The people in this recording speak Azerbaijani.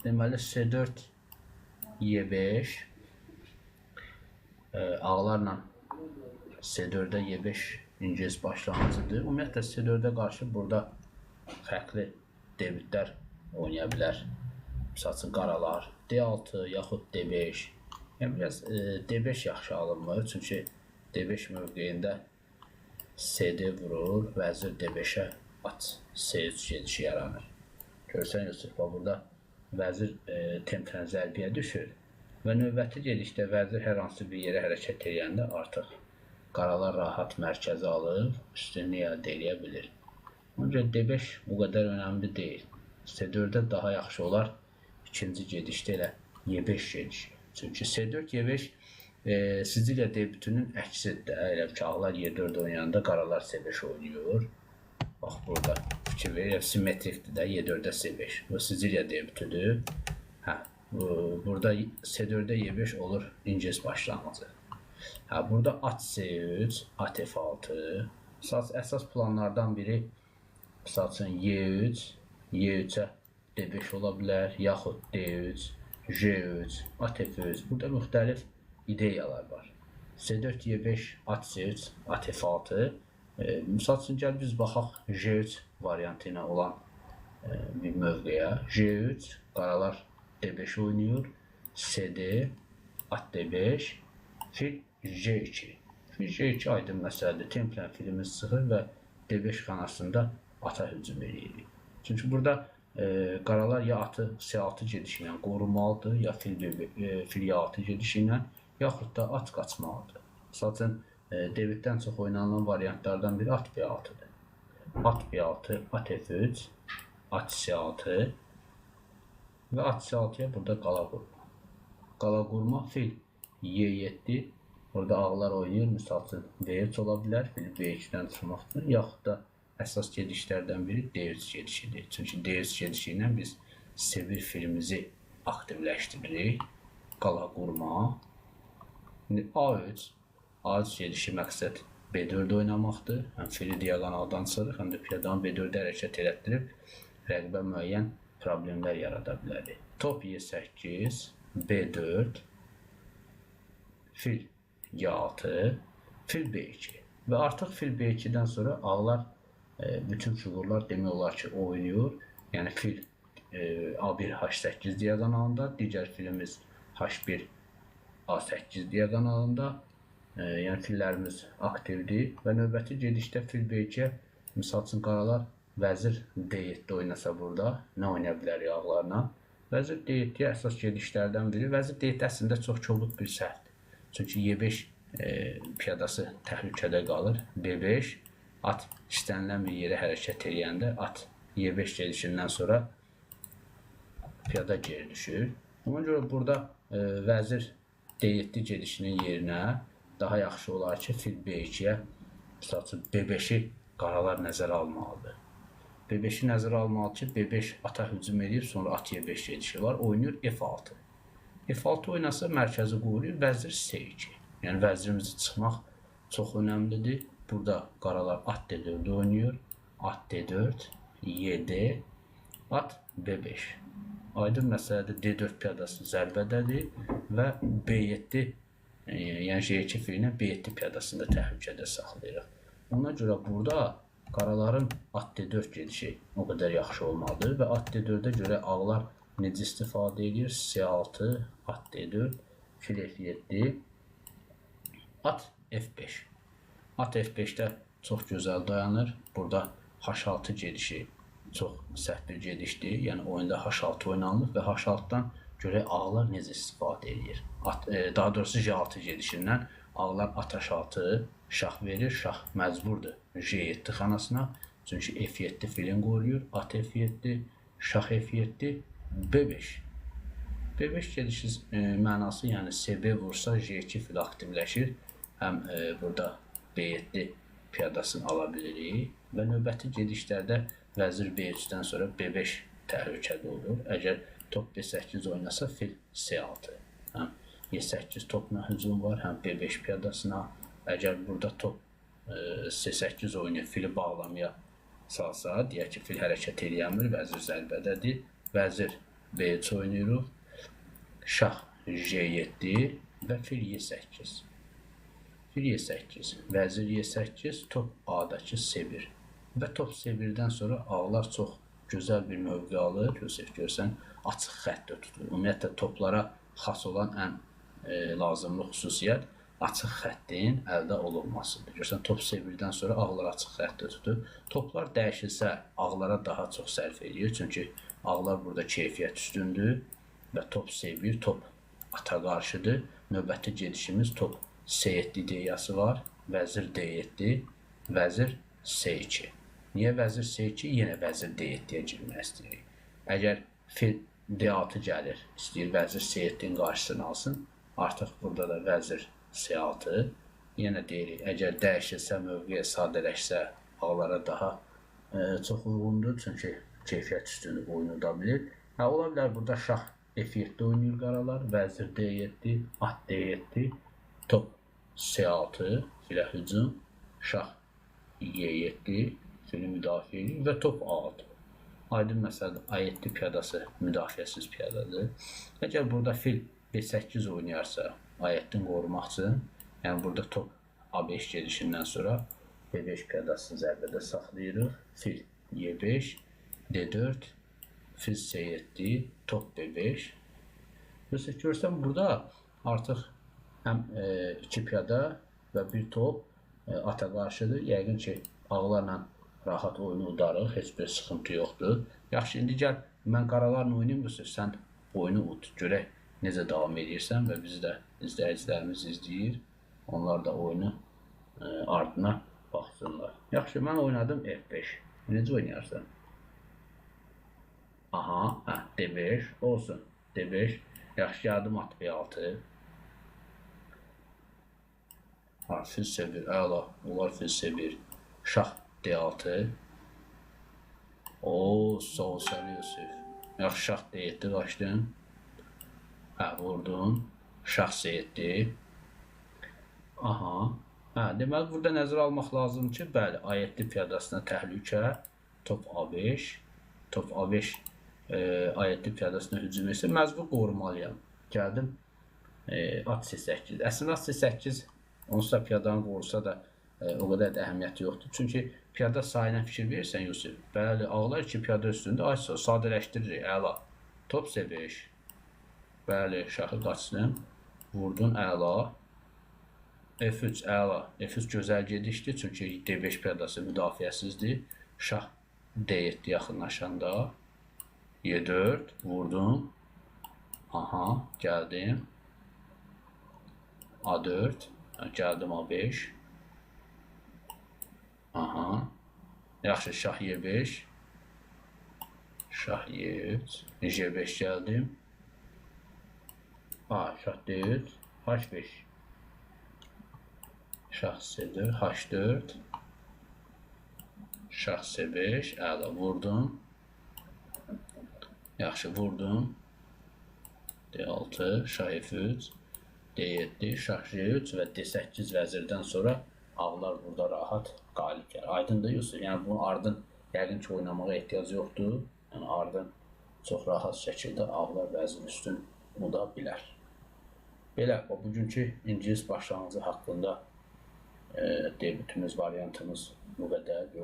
deməli C4 Y5 ağlarla C4-də Y5 ingilis başlanğıcıdır. Ümumiyyətlə C4-ə qarşı burada fərqli debitlər oynaya bilər. Misal üçün qaralar D6 yaxud D5. Yəni biraz D5 yaxşı alınmır. Çünki D5 mövqeyində CD vurur, vəzir D5-ə at C3 gedişi yaranır. Görsən Yusuf, burada vəzir tempdən zərbiyə düşür və növbəti gedişdə vəzir hər hansı bir yerə hərəkət edəndə artıq qaralar rahat mərkəzi alıb üstünlük əldə edə bilir. Ona görə D5 bu qədər önəmli deyil. C4-də daha yaxşı olar ikinci gedişdə elə Y5 gedişi. Çünki C4 Y5 Siciliya debütünün əksidir də. Elə ki, ağlar Y4 oynayanda qaralar C5 oynuyor. Bax, burada fikir verir, simmetrikdir də, Y4-də C5. Bu Siciliya debütüdür. Burada C4-də Y5 olur ingilis başlanğıcı. Burada at C3, at F6. Əsas planlardan biri misal üçün Y3, Y3-ə D5 ola bilər, yaxud D3, J3, at F3. Burada müxtəlif ideyalar var. C4, Y5, at C3, at F6. Misal üçün, gəl biz baxaq J3 variantı ilə olan bir mövqeyə. J3, qaralar D5 oynayır. CD, at D5, fil J2. Fil J2 aydın məsələdir. Templən filimiz çıxır və D5 xanasında ata hücum edir. Çünki burada qaralar ya atı C6 gedişi ilə qorumalıdır, ya fil Y6 gedişi ilə, yaxud da at qaçmalıdır. Misal üçün, debitdən çox oynanılan variantlardan biri at B6-dır. At B6, at F3, at C6 və at C6-ya burada qala qurma. Qala qurma, fil Y7, burada ağlar oynayır, misal üçün D3 ola bilər, fil B2-dən çıxmaqdır, yaxud da əsas gedişlərdən biri D3 gedişidir. Çünki D3 gedişi ilə biz C1 filimizi aktivləşdiririk. Qala qurma. A3. A3 gedişi məqsəd B4 oynamaqdır. Həm fili diagonaldan çıxırıq, həm də piyadanı B4-də hərəkət elətdirib rəqibə müəyyən problemlər yarada bilərik. Top Y8, B4, fil Y6, fil B2. Və artıq fil B2-dən sonra ağlar bütün figurlar demək olar ki, oynayır. Yəni fil A1, H8 diagonalında, digər filimiz H1, A8 diagonalında. Yəni fillərimiz aktivdir və növbəti gedişdə fil B2-yə, misal üçün qaralar vəzir D7 oynasa burada, nə oynaya bilərik ağlarla? Vəzir D7-yə əsas gedişlərdən biri. Vəzir D7 əslində çox kobud bir səhvdir. Çünki Y5 piyadası təhlükədə qalır. B5, at istənilən bir yerə hərəkət edəndə at Y5 gedişindən sonra piyada geri düşür. Ona görə burada vəzir D7 gedişinin yerinə daha yaxşı olar ki, fil B2-yə B5-i qaralar nəzərə almalıdır. B5-i nəzərə almalı ki, B5 ata hücum edir, sonra at Y5 gedişi var, oynayır F6. F6 oynasa mərkəzi qoruyur, vəzir C2. Yəni vəzirimizi çıxmaq çox önəmlidir. Burada qaralar at D4 oynayır, at D4, YD, at B5. Aydın məsələdir, D4 piyadası zərbədədir və B7, yəni J2 filinə B7 piyadasında təhlükədə saxlayırıq. Ona görə burada qaraların at D4 gedişi o qədər yaxşı olmalıdır və at D4-ə görə ağlar necə istifadə edir? C6, at D4, fil F7, at F5. At F5-də çox gözəl dayanır. Burada H6 gedişi çox səhv bir gedişdir. Yəni oyunda H6 oynanılır və H6-dan görə ağlar necə istifadə edir? Daha doğrusu J6 gedişindən ağlar at H6 şah verir. Şah məcburdur J7 xanasına. Çünki F7 filin qoruyur. At F7, şah F7, B5. B5 gedişi mənası, yəni CB vursa J2 fil aktivləşir. Həm burada B7 piyadasını ala bilirik və növbəti gedişlərdə vəzir B3-dən sonra B5 təhlükədə olur. Əgər top B8 oynasa fil C6. Həm E8 topla hücum var, həm B5 piyadasına. Əgər burada top C8 oynayıb fili bağlamaya salsa, deyək ki, fil hərəkət edəmir, vəzir zərbədədir. Vəzir B3 oynayırıq. Şah J7 və fil Y8. Fil Y8, vəzir Y8, top A-dakı C1. Və top C1-dən sonra ağlar çox gözəl bir mövqe alır. Görsən, açıq xəttdə tutur. Ümumiyyətlə, toplara xas olan ən lazımlı xüsusiyyət açıq xəttin əldə olunmasıdır. Görsən, top C1-dən sonra ağlar açıq xəttdə tutur. Toplar dəyişilsə, ağlara daha çox sərf edir. Çünki ağlar burada keyfiyyət üstündür və top C1, top ata qarşıdır. Növbəti gedişimiz top C7 ideyası var. Vəzir D7, vəzir C2. Niyə vəzir C2? Yenə vəzir D7-yə girmək istəyirik. Əgər fil D6 gəlir, istəyir vəzir C7-nin qarşısını alsın. Artıq burada da vəzir C6. Yenə deyirik, əgər dəyişilsə, mövqeyə sadələşsə, ağlara daha çox uyğundur. Çünki keyfiyyət üstünü oynuda bilir. Ola bilər burada şah F7 oynayır qaralar, vəzir D7, at D7, top C6, filə hücum, şah Y7, fili müdafiə edir və top A6. Aydın məsələdir, A7 piyadası müdafiəsiz piyadadır. Əgər burada fil B8 oynayarsa, A7-ni qorumaq üçün, yəni burada top A5 gedişindən sonra B5 piyadasını zərbədə saxlayırıq. Fil Y5, D4, fil C7, top B5. Görsən, burada artıq həm 2 piyada və bir top ata qarşıdır. Yəqin ki, ağlarla rahat oyunu udarıq, heç bir sıxıntı yoxdur. Yaxşı, indi gəl, mən qaralarla oynayım, sən oyunu ud, görək necə davam edirsən və bizi də izləyicilərimiz izləyir. Onlar da oyunu ardına baxsınlar. Yaxşı, mən oynadım F5. Necə oynayarsan? Aha, D5 olsun. D5. Yaxşı, gəldim at B6. Fil C1, əla. Onlar fil C1. Şah D6. Oo, sağ ol Səli Yusuf. Yaxşı, şah D7 qaçdın. Vurdun. Şah C7. Aha. Deməli, burada nəzərə almaq lazım ki, bəli, A7 piyadasına təhlükə, top A5, top A5 A7 piyadasına hücum etsə, məcbur qorumalıyam. Gəldim, at C8. Əslində, at C8 onsuz da piyadanı qorusa da o qədər də əhəmiyyəti yoxdur. Çünki piyada sayına fikir verirsən, Yusuf, bəli, ağlar ki, piyada üstündə, sadələşdiririk, əla. Top C5. Bəli, şahı qaçdın, vurdun, əla. F3, əla. F3 gözəl gedişdir, çünki D5 piyadası müdafiəsizdir. Şah D7 yaxınlaşanda. Y4, vurdum. Aha, gəldim. A4, gəldim A5. Aha. Yaxşı, şah Y5. Şah Y3. J5 gəldim. Şah D3. H5. Şah C4, H4. Şah C5, əla, vurdum. Yaxşı, vurdum. D6, şah F3, D7, şah J3 və D8 vəzirdən sonra ağlar burada rahat qalib gəlir. Aydındır, Yusuf. Yəni, bunun ardın yəqin ki, oynamağa ehtiyac yoxdur. Yəni, ardın çox rahat şəkildə ağlar vəzir üstün uda bilər. Belə, bugünkü ingilis başlanğıcı haqqında debütümüz, variantımız bu qədər.